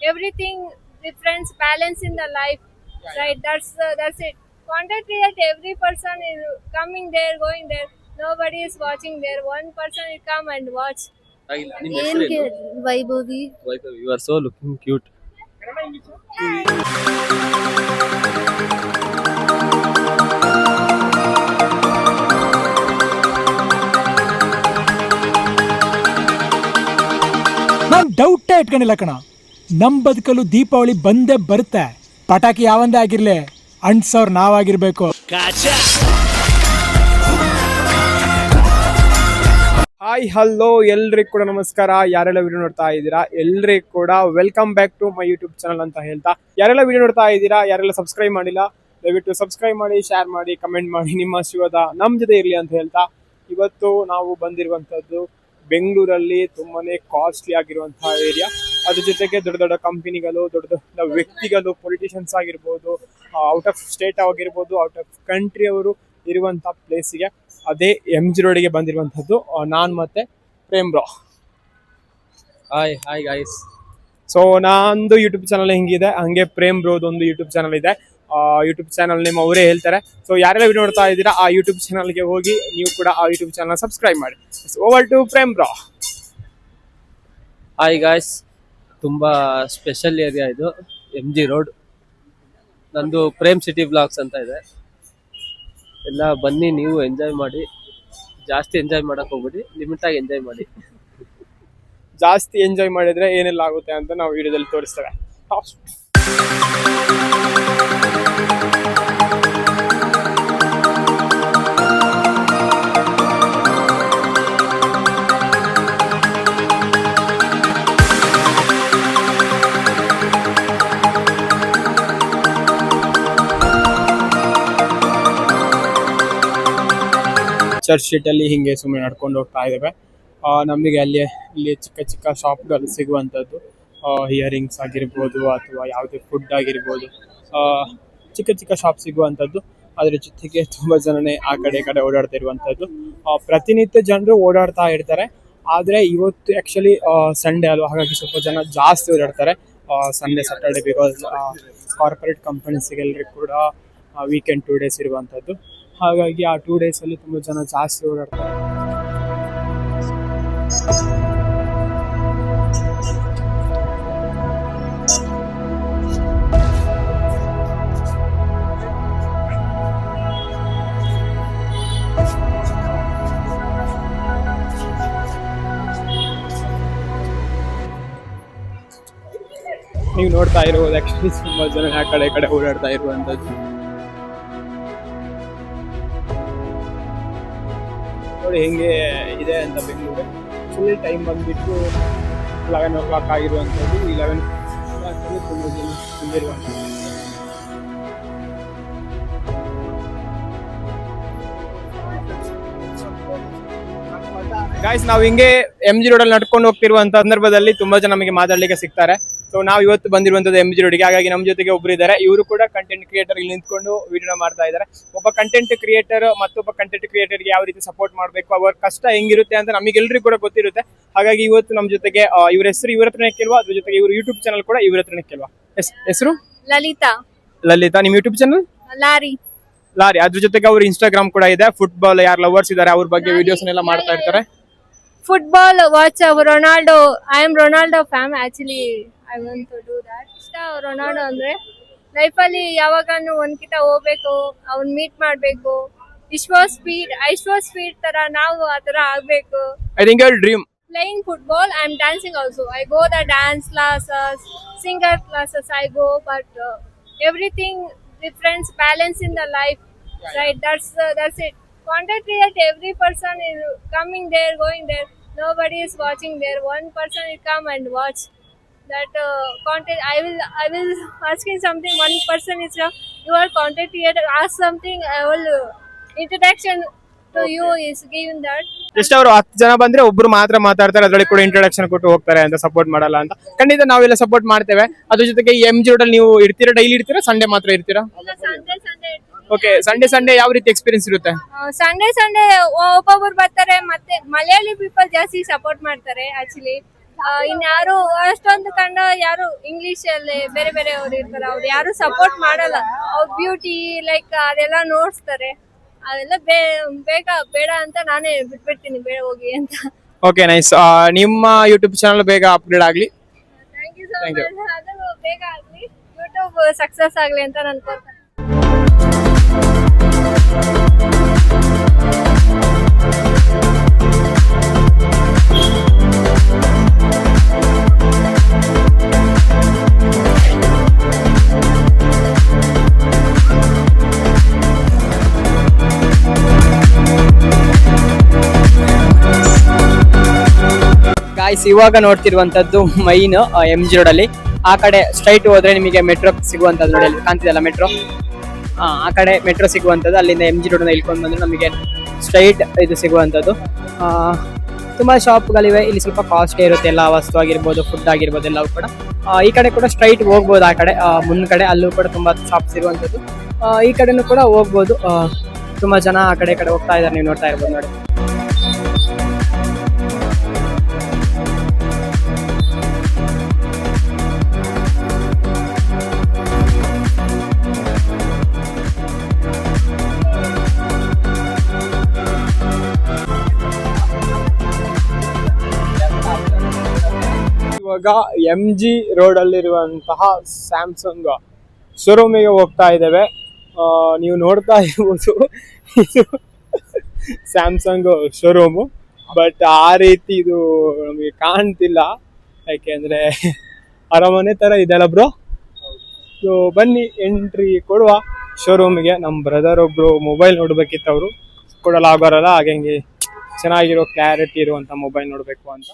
everything difference balance in the life, right? That's it. Content create, every person is coming there, going there. Nobody is watching there. One person will come and watch. ನಿಮ್ಮ ಏನ್ ಹೆಸರೇನು? Vaibhavi. Vaibhav, you are so looking cute. ನಾನ್ ಡೌಟೇ ಇಟ್ಕೊಂಡಿಲ್ಲ ಕಣ. ನಮ್ ಬದುಕಲು ದೀಪಾವಳಿ ಬಂದೇ ಬರುತ್ತೆ. ಪಟಾಕಿ ಯಾವಂದೇ ಆಗಿರ್ಲಿ, ಅಂಟ್ಸವ್ರು ನಾವಾಗಿರ್ಬೇಕು. ಹಾಯ್ ಹಲೋ ಎಲ್ರಿಗೂ ಕೂಡ ನಮಸ್ಕಾರ. ಯಾರೆಲ್ಲ ವಿಡಿಯೋ ನೋಡ್ತಾ ಇದ್ದೀರಾ ಎಲ್ರಿಗೂ ಕೂಡ welcome back to my YouTube channel ಅಂತ ಹೇಳ್ತಾ, ಯಾರೆಲ್ಲ ವಿಡಿಯೋ ನೋಡ್ತಾ ಇದ್ದೀರಾ, ಯಾರೆಲ್ಲ ಸಬ್ಸ್ಕ್ರೈಬ್ ಮಾಡಿಲ್ಲ ದಯವಿಟ್ಟು ಸಬ್ಸ್ಕ್ರೈಬ್ ಮಾಡಿ, ಶೇರ್ ಮಾಡಿ, ಕಮೆಂಟ್ ಮಾಡಿ. ನಿಮ್ಮ ಆಶೀರ್ವಾದ ನಮ್ಮ ಜೊತೆ ಇರಲಿ ಅಂತ ಹೇಳ್ತಾ, ಇವತ್ತು ನಾವು ಬಂದಿರುವಂಥದ್ದು ಬೆಂಗಳೂರಲ್ಲಿ ತುಂಬಾನೇ ಕಾಸ್ಟ್ಲಿ ಆಗಿರುವಂತಹ ಏರಿಯಾ. ಅದ್ರ ಜೊತೆಗೆ ದೊಡ್ಡ ದೊಡ್ಡ ಕಂಪನಿಗಳು, ದೊಡ್ಡ ದೊಡ್ಡ ವ್ಯಕ್ತಿಗಳು, ಪೊಲಿಟಿಷಿಯನ್ಸ್ ಆಗಿರ್ಬೋದು, ಔಟ್ ಆಫ್ ಸ್ಟೇಟ್ ಆಗಿರ್ಬೋದು, ಔಟ್ ಆಫ್ ಕಂಟ್ರಿ ಅವರು ಇರುವಂಥ ಪ್ಲೇಸಿಗೆ, ಅದೇ MG ರೋಡಿಗೆ ಬಂದಿರುವಂಥದ್ದು ನಾನು ಮತ್ತೆ Prem bro. Hi hi guys. So ನಂದು ಯೂಟ್ಯೂಬ್ ಚಾನಲ್ ಹೆಂಗಿದೆ ಹಂಗೆ ಪ್ರೇಮ್ ಬ್ರೋದು ಒಂದು ಯೂಟ್ಯೂಬ್ ಚಾನಲ್ ಇದೆ. ಯೂಟ್ಯೂಬ್ ಚಾನಲ್ ನೇಮ್ ಅವರೇ ಹೇಳ್ತಾರೆ. ಸೊ ಯಾರೆಲ್ಲ ವಿಡಿಯೋ ನೋಡ್ತಾ ಇದ್ದೀರಾ ಆ ಯೂಟ್ಯೂಬ್ ಚಾನಲ್ಗೆ ಹೋಗಿ ನೀವು ಕೂಡ ಆ ಯೂಟ್ಯೂಬ್ ಚಾನಲ್ ಸಬ್ಸ್ಕ್ರೈಬ್ ಮಾಡಿ. Over to Prem bro. Hi guys, ತುಂಬ ಸ್ಪೆಷಲ್ ಏರಿಯಾ ಇದು, MG ರೋಡ್. ನಂದು ಪ್ರೇಮ್ ಸಿಟಿ ಬ್ಲಾಗ್ಸ್ ಅಂತ ಇದೆ. ಎಲ್ಲ ಬನ್ನಿ, ನೀವು ಎಂಜಾಯ್ ಮಾಡಿ. ಜಾಸ್ತಿ ಎಂಜಾಯ್ ಮಾಡಕ್ಕೆ ಹೋಗ್ಬಿಡಿ, ಲಿಮಿಟಾಗಿ ಎಂಜಾಯ್ ಮಾಡಿ. ಜಾಸ್ತಿ ಎಂಜಾಯ್ ಮಾಡಿದ್ರೆ ಏನೆಲ್ಲ ಆಗುತ್ತೆ ಅಂತ ನಾವು ವಿಡಿಯೋದಲ್ಲಿ ತೋರಿಸ್ತೇವೆ. ಚರ್ಚ್ ಸ್ಟ್ರೀಟ್ ಅಲ್ಲಿ ಹಿಂಗೆ ಸುಮ್ಮನೆ ನಡ್ಕೊಂಡು ಹೋಗ್ತಾ ಇದ್ದೇವೆ. ನಮಗೆ ಇಲ್ಲಿ ಚಿಕ್ಕ ಚಿಕ್ಕ ಶಾಪ್ಗಳು ಸಿಗುವಂಥದ್ದು, ಇಯರಿಂಗ್ಸ್ ಆಗಿರ್ಬೋದು ಅಥವಾ ಯಾವುದೇ ಫುಡ್ ಆಗಿರ್ಬೋದು, ಚಿಕ್ಕ ಚಿಕ್ಕ ಶಾಪ್ ಸಿಗುವಂಥದ್ದು. ಅದ್ರ ಜೊತೆಗೆ ತುಂಬ ಜನನೇ ಆ ಕಡೆ ಈ ಕಡೆ ಓಡಾಡ್ತಾ ಇರುವಂಥದ್ದು. ಪ್ರತಿನಿತ್ಯ ಜನರು ಓಡಾಡ್ತಾ ಇರ್ತಾರೆ, ಆದರೆ ಇವತ್ತು ಆ್ಯಕ್ಚುಲಿ ಸಂಡೇ ಅಲ್ವಾ, ಹಾಗಾಗಿ ಸ್ವಲ್ಪ ಜನ ಜಾಸ್ತಿ ಓಡಾಡ್ತಾರೆ ಸಂಡೇ ಸ್ಯಾಟರ್ಡೆ. ಬಿಕಾಸ್ ಕಾರ್ಪೊರೇಟ್ ಕಂಪನೀಸ್ಗೆಲ್ಲರಿಗೂ ಕೂಡ ವೀಕೆಂಡ್ 2 days ಇರುವಂಥದ್ದು. ಹಾಗಾಗಿ ಆ 2 days ಅಲ್ಲಿ ತುಂಬ ಜನ ಜಾಸ್ತಿ ಓಡಾಡ್ತಾರೆ. ನೀವು ನೋಡ್ತಾ ಇರುವುದು ಆ್ಯಕ್ಚುಲಿ ತುಂಬ ಜನ ಆ ಕಡೆ ಈ ಕಡೆ ಓಡಾಡ್ತಾ ಇರುವಂಥದ್ದು. ನೋಡಿ ಹೆಂಗೆ ಇದೆ ಅಂತ ಬೆಂಗಳೂರು. ಫುಲ್ ಟೈಮ್ ಬಂದುಬಿಟ್ಟು 11 o'clock ಆಗಿರುವಂಥದ್ದು. 11 o'clock ತುಂಬ ಜನ ಬಂದಿರುವಂಥದ್ದು. ಗಾಯ್ಸ್, ನಾವು ಹಿಂಗೆ MG ರೋಡಲ್ಲಿ ನಡ್ಕೊಂಡು ಹೋಗ್ತಿರುವಂಥ ಸಂದರ್ಭದಲ್ಲಿ ತುಂಬ ಜನ ನಮಗೆ ಮಾತಾಡಲಿಕ್ಕೆ ಸಿಗ್ತಾರೆ. ಸೊ ನಾವು ಇವತ್ತು ಬಂದಿರುವಂಥದ್ದು MG ರೋಡಿಗೆ. ಹಾಗಾಗಿ ನಮ್ಮ ಜೊತೆಗೆ ಒಬ್ರು ಇದ್ದಾರೆ. ಇವರು ಕೂಡ ಕಂಟೆಂಟ್ ಕ್ರಿಯೇಟರ್, ಇಲ್ಲಿ ನಿಂತ್ಕೊಂಡು ವಿಡಿಯೋ ಮಾಡ್ತಾ ಇದ್ದಾರೆ. ಒಬ್ಬ ಕಂಟೆಂಟ್ ಕ್ರಿಯೇಟರ್ ಮತ್ತೊಬ್ಬ ಕಂಟೆಂಟ್ ಕ್ರಿಯೇಟರ್ಗೆ ಯಾವ ರೀತಿ ಸಪೋರ್ಟ್ ಮಾಡಬೇಕು, ಅವ್ರ ಕಷ್ಟ ಹೆಂಗಿರುತ್ತೆ ಅಂತ ನಮಗೆಲ್ಲರಿಗೂ ಕೂಡ ಗೊತ್ತಿರುತ್ತೆ. ಹಾಗಾಗಿ ಇವತ್ತು ನಮ್ಮ ಜೊತೆಗೆ ಇವ್ರ ಹೆಸರು ಇವ್ರ ಹತ್ರನೇ ಕೇಳುವ, ಅದ್ರ ಜೊತೆಗೆ ಇವ್ರ ಯೂಟ್ಯೂಬ್ ಚಾನಲ್ ಕೂಡ ಇವ್ರ ಹತ್ರನೇ ಕೇಳುವ. ಹೆಸರು Lalita. ಲಲಿತಾ. ನಿಮ್ಮ ಯೂಟ್ಯೂಬ್ ಚಾನಲ್ Lari. ಲಾರಿ. ಅದ್ರ ಜೊತೆಗೆ ಅವ್ರ ಇನ್ಸ್ಟಾಗ್ರಾಮ್ ಕೂಡ ಇದೆ. ಫುಟ್ಬಾಲ್ ಯಾರು ಲವರ್ಸ್ ಇದ್ದಾರೆ ಅವ್ರ ಬಗ್ಗೆ ವಿಡಿಯೋಸ್ನೆಲ್ಲ ಮಾಡ್ತಾ ಇರ್ತಾರೆ. Football, watch Ronaldo. I am Ronaldo fan. Actually, I want to do that. ಇಷ್ಟ ರೊನಾಲ್ಡೋ ಅಂದ್ರೆ ಲೈಫಲ್ಲಿ ಯಾವಾಗಾನು ಒಂದ್ಕಿತ ಹೋಗ್ಬೇಕು, ಅವ್ನ್ ಮೀಟ್ ಮಾಡ್ಬೇಕು. ವಿಶ್ವ ಸ್ಪೀಡ್ ತರ ನಾವು ಆ ತರ ಆಗ್ಬೇಕು. I think your dream. Playing football, I am dancing also. I go the dance classes, singer classes I go, but everything difference balance in the life, right? That's it. Content create, every person is coming there, going there. Nobody is watching there. One person will come and watch that content. I will asking something. One person is you are content creator. Ask something. I will introduction to you is given that. ಎಷ್ಟು ಅವರು 10 ಜನ ಬಂದ್ರೆ ಒಬ್ರು ಮಾತ್ರ ಮಾತಾಡ್ತಾರೆ, ಅದ್ರೊಳಗೆ ಕೂಡ introduction ಕೊಟ್ಟು ಹೋಗ್ತಾರೆ ಅಂತ ಸಪೋರ್ಟ್ ಮಾಡಲ್ಲ ಅಂತ. ಖಂಡಿತ ನಾವೆಲ್ಲ ಸಪೋರ್ಟ್ ಮಾಡ್ತೇವೆ. ಅದ್ರ ಜೊತೆಗೆ MG ರೋಡಲ್ಲಿ ನೀವು ಇರ್ತೀರಾ, ಡೈಲಿ ಇರ್ತೀರಾ, ಸಂಡೇ ಮಾತ್ರ ಇರ್ತೀರಾ? Sunday. ಓಕೆ, ಸಂಡೇ ಯಾವ ರೀತಿ ಎಕ್ಸ್ಪೀರಿಯನ್ಸ್ ಇರುತ್ತೆ? ಸಂಡೇ ಒಬ್ಬೊಬ್ರು ಬರ್ತಾರೆ, ಮತ್ತೆ ಮಲಯಾಳಿ ಪೀಪಲ್ ಜಾಸ್ತಿ ಸಪೋರ್ಟ್ ಮಾಡ್ತಾರೆ. ಆಕ್ಚುಲಿ ಇನ್ಯಾರು ಅಷ್ಟೊಂದು ಕಂಡ ಯಾರು ಇಂಗ್ಲಿಷ್ ಅಲ್ಲಿ ಬೇರೆ ಬೇರೆ ಅವ್ರು ಇರ್ತಾರೆ, ಅವ್ರು ಯಾರು ಸಪೋರ್ಟ್ ಮಾಡಲ್ಲ. ಅವ್ರ ಬ್ಯೂಟಿ ಲೈಕ್ ಅದೆಲ್ಲ ನೋಡ್ತಾರೆ, ಅದೆಲ್ಲ ಬೇಗ ಬೇಡ ಅಂತ ನಾನೇ ಬಿಟ್ಬಿಡ್ತೀನಿ, ಬೇಡ ಹೋಗಿ ಅಂತ. Okay, nice. ನಿಮ್ಮ ಯೂಟ್ಯೂಬ್ ಚಾನಲ್ ಬೇಗ ಅಪ್ಗ್ರೇಡ್ ಆಗ್ಲಿ. Thank you so much. ಅದು ಬೇಗ ಆಗ್ಲಿ, ಯೂಟ್ಯೂಬ್ ಸಕ್ಸಸ್ ಆಗ್ಲಿ ಅಂತ ನಾನು ಕೋರ್ತೀನಿ. ಗಾಯ್ಸ್, ಇವಾಗ ನೋಡ್ತಿರುವಂತದ್ದು ಮೈನ್ MG ರೋಡ್ ಅಲ್ಲಿ. ಆ ಕಡೆ ಸ್ಟ್ರೈಟ್ ಹೋದ್ರೆ ನಿಮಗೆ ಮೆಟ್ರೋ ಸಿಗುವಂತದ್ದು, ನೋಡಿ ಅಲ್ಲಿ ಕಾಣ್ತಿದಲ್ಲ ಮೆಟ್ರೋ, ಆ ಕಡೆ ಮೆಟ್ರೋ ಸಿಗುವಂತದ್ದು. ಅಲ್ಲಿಂದ MG ರೋಡ್ ಇಳ್ಕೊಂಡು ಬಂದ್ರೆ ನಮಗೆ ಸ್ಟ್ರೈಟ್ ಇದು ಸಿಗುವಂತದ್ದು. ತುಂಬಾ ಶಾಪ್ಗಳಿವೆ ಇಲ್ಲಿ, ಸ್ವಲ್ಪ ಕಾಸ್ಟ್ಲಿ ಇರುತ್ತೆ ಎಲ್ಲ ವಸ್ತು ಆಗಿರ್ಬೋದು, ಫುಡ್ ಆಗಿರ್ಬೋದು ಎಲ್ಲವೂ ಕೂಡ. ಈ ಕಡೆ ಕೂಡ ಸ್ಟ್ರೈಟ್ ಹೋಗ್ಬೋದು, ಆ ಕಡೆ ಮುಂದ್ಗಡೆ ಅಲ್ಲೂ ಕೂಡ ತುಂಬಾ ಶಾಪ್ಸ್ ಇರುವಂತದ್ದು. ಈ ಕಡೆನೂ ಕೂಡ ಹೋಗ್ಬೋದು. ತುಂಬಾ ಜನ ಆ ಕಡೆ ಹೋಗ್ತಾ ಇದ್ದಾರೆ, ನೀವು ನೋಡ್ತಾ ಇರ್ಬೋದು ನೋಡಿ. ಇವಾಗ MG ರೋಡ್ ಅಲ್ಲಿರುವಂತಹ ಸ್ಯಾಮ್ಸಂಗ್ ಶೋರೂಮಿಗೆ ಹೋಗ್ತಾ ಇದ್ದೇವೆ. ನೀವು ನೋಡ್ತಾ ಇರ್ಬೋದು, ಇದು ಸ್ಯಾಮ್ಸಂಗ್ ಶೋರೂಮು, ಬಟ್ ಆ ರೀತಿ ಇದು ನಮಗೆ ಕಾಣ್ತಿಲ್ಲ, ಯಾಕೆಂದ್ರೆ ಅರಮನೆ ತರ ಇದೆಲ್ಲ ಬ್ರೋ. ಸೊ ಬನ್ನಿ ಎಂಟ್ರಿ ಕೊಡುವ ಶೋರೂಮಿಗೆ. ನಮ್ಮ ಬ್ರದರ್ ಒಬ್ರು ಮೊಬೈಲ್ ನೋಡ್ಬೇಕಿತ್ತು, ಅವರು ಕೊಡಲಾಗೋರಲ್ಲ, ಹಾಗೆ ಚೆನ್ನಾಗಿರೋ ಕ್ಲಾರಿಟಿ ಇರುವಂತ ಮೊಬೈಲ್ ನೋಡ್ಬೇಕು ಅಂತ.